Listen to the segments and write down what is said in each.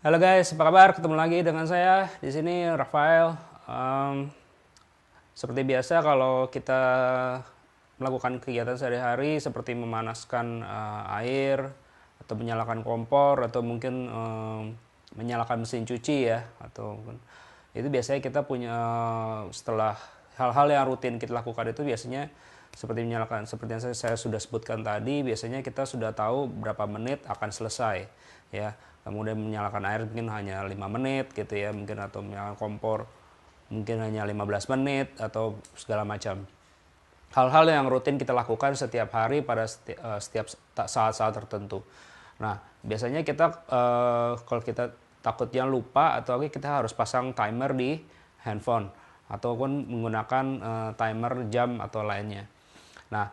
Halo guys, apa kabar? Ketemu lagi dengan saya di sini Rafael. Em, Seperti biasa kalau kita melakukan kegiatan sehari-hari seperti memanaskan air atau menyalakan kompor atau mungkin menyalakan mesin cuci ya atau itu biasanya kita punya setelah hal-hal yang rutin kita lakukan itu biasanya seperti menyalakan seperti yang saya sudah sebutkan tadi, biasanya kita sudah tahu berapa menit akan selesai ya. Kemudian menyalakan air mungkin hanya 5 menit gitu ya, mungkin atau menyalakan kompor mungkin hanya 15 menit atau segala macam. Hal-hal yang rutin kita lakukan setiap hari pada setiap saat-saat tertentu. Nah, biasanya kita kalau kita takutnya lupa atau kita harus pasang timer di handphone ataupun menggunakan timer jam atau lainnya. Nah,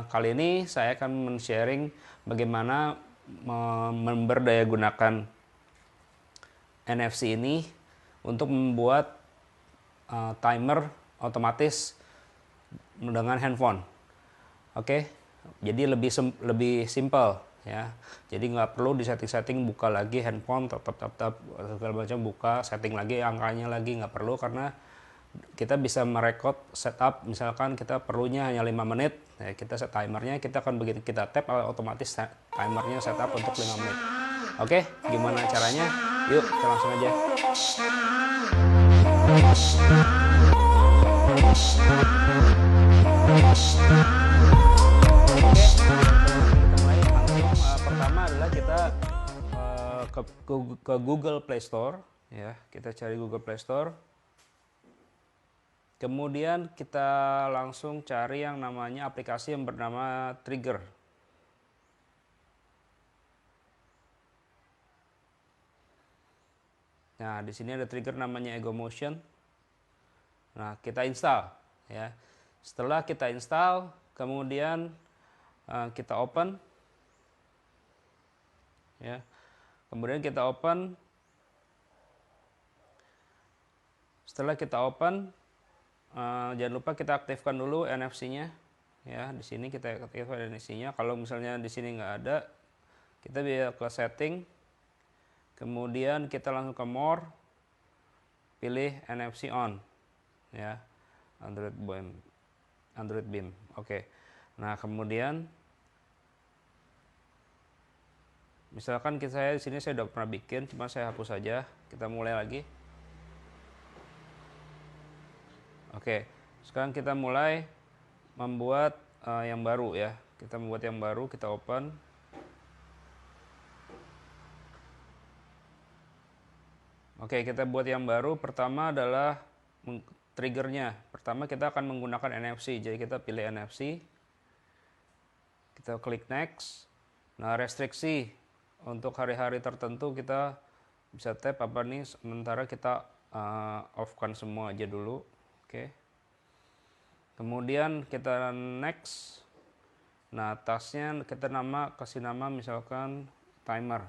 kali ini saya akan men-sharing bagaimana memberdayagunakan NFC ini untuk membuat timer otomatis dengan handphone. Oke, jadi lebih simple ya. Jadi nggak perlu di setting buka lagi handphone, tetap segala macam buka setting lagi angkanya lagi, nggak perlu karena kita bisa merekod setup. Misalkan kita perlunya hanya 5 menit ya, kita set timernya, kita akan begitu kita tap otomatis timernya setup untuk 5 menit. Oke, gimana caranya? Yuk kita langsung aja. Pertama adalah kita ke Google Play Store ya, kita cari Google Play Store. Kemudian kita langsung cari yang namanya aplikasi yang bernama Trigger. Nah, di sini ada Trigger namanya Ego Motion. Nah, kita install ya. Setelah kita install, kemudian kita open ya. Kemudian kita open. Setelah kita open, jangan lupa kita aktifkan dulu NFC-nya ya. Di sini kita aktifkan NFC-nya. Kalau misalnya di sini nggak ada, kita bisa ke setting, kemudian kita langsung ke more, pilih NFC on ya, Android Beam. Oke. Nah, kemudian misalkan saya di sini saya udah pernah bikin, cuma saya hapus saja. Kita mulai lagi. Oke, sekarang kita mulai membuat yang baru ya. Kita membuat yang baru, kita open. Oke, kita buat yang baru. Pertama adalah triggernya. Pertama kita akan menggunakan NFC. Jadi kita pilih NFC. Kita klik next. Nah, restriksi untuk hari-hari tertentu kita bisa tap apa nih. Sementara kita off-kan semua aja dulu. Oke. Kemudian kita next. Nah, tasnya kita kasih nama misalkan timer.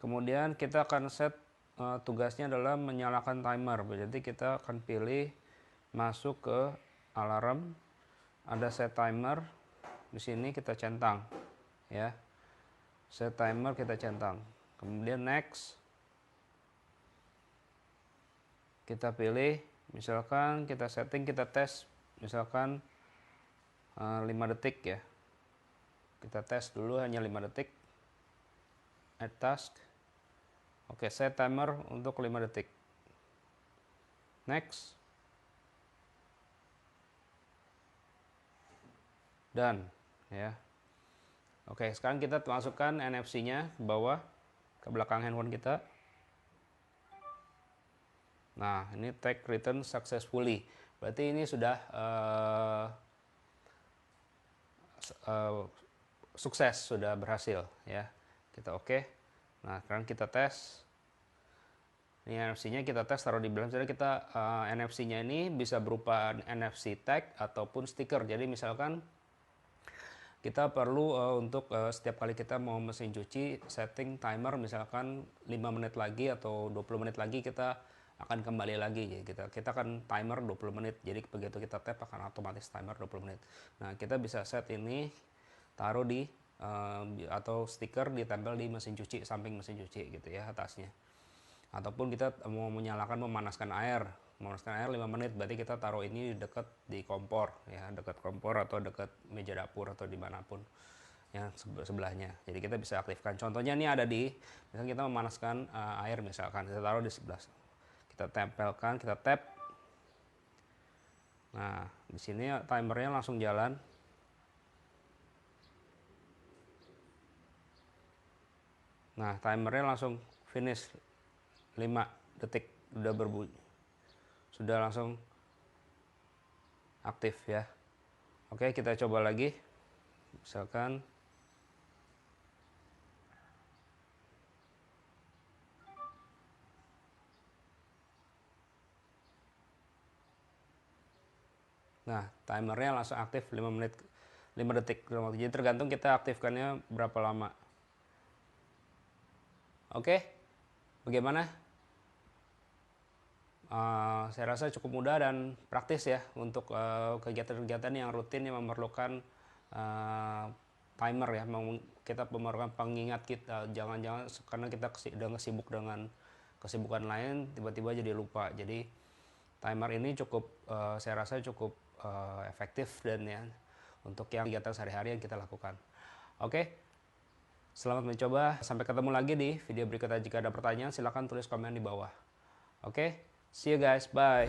Kemudian kita akan set tugasnya adalah menyalakan timer. Jadi kita akan pilih masuk ke alarm. Ada set timer. Di sini kita centang ya. Set timer kita centang. Kemudian next. Kita pilih misalkan kita setting, kita tes misalkan 5 detik ya. Kita tes dulu hanya 5 detik. Add task. Oke, set timer untuk 5 detik. Next. Done ya. Oke, sekarang kita masukkan NFC-nya ke bawah, ke belakang handphone kita. Nah, ini tag return successfully. Berarti ini sudah sukses, sudah berhasil ya. Kita oke. Nah, sekarang kita tes. Ini NFC-nya kita tes taruh di belakang. Jadi kita NFC-nya ini bisa berupa NFC tag ataupun stiker. Jadi misalkan kita perlu untuk setiap kali kita mau mesin cuci setting timer misalkan 5 menit lagi atau 20 menit lagi kita akan kembali lagi. Jadi kita akan timer 20 menit. Jadi begitu kita tap akan otomatis timer 20 menit. Nah, kita bisa set ini taruh di atau stiker ditempel di mesin cuci, samping mesin cuci gitu ya atasnya. Ataupun kita mau menyalakan memanaskan air 5 menit, berarti kita taruh ini dekat di kompor ya, dekat kompor atau dekat meja dapur atau dimanapun yang sebelahnya. Jadi kita bisa aktifkan. Contohnya ini ada di, misalnya kita memanaskan air, misalkan kita taruh di sebelah, kita tempelkan, kita tap. Nah di sini timernya langsung jalan. Nah timernya langsung finish 5 detik udah berbunyi, sudah langsung aktif ya. Oke, kita coba lagi, misalkan nah timernya langsung aktif 5 menit 5 detik. Jadi tergantung kita aktifkannya berapa lama. Oke, bagaimana? Saya rasa cukup mudah dan praktis ya untuk kegiatan-kegiatan yang rutin yang memerlukan timer ya. Kita memerlukan pengingat kita, jangan-jangan karena kita sedang sibuk dengan kesibukan lain tiba-tiba jadi lupa. Jadi timer ini cukup saya rasa cukup efektif dan ya untuk yang kegiatan sehari-hari yang kita lakukan. Oke, selamat mencoba. Sampai ketemu lagi di video berikutnya. Jika ada pertanyaan silahkan tulis komen di bawah. Oke, see you guys, bye.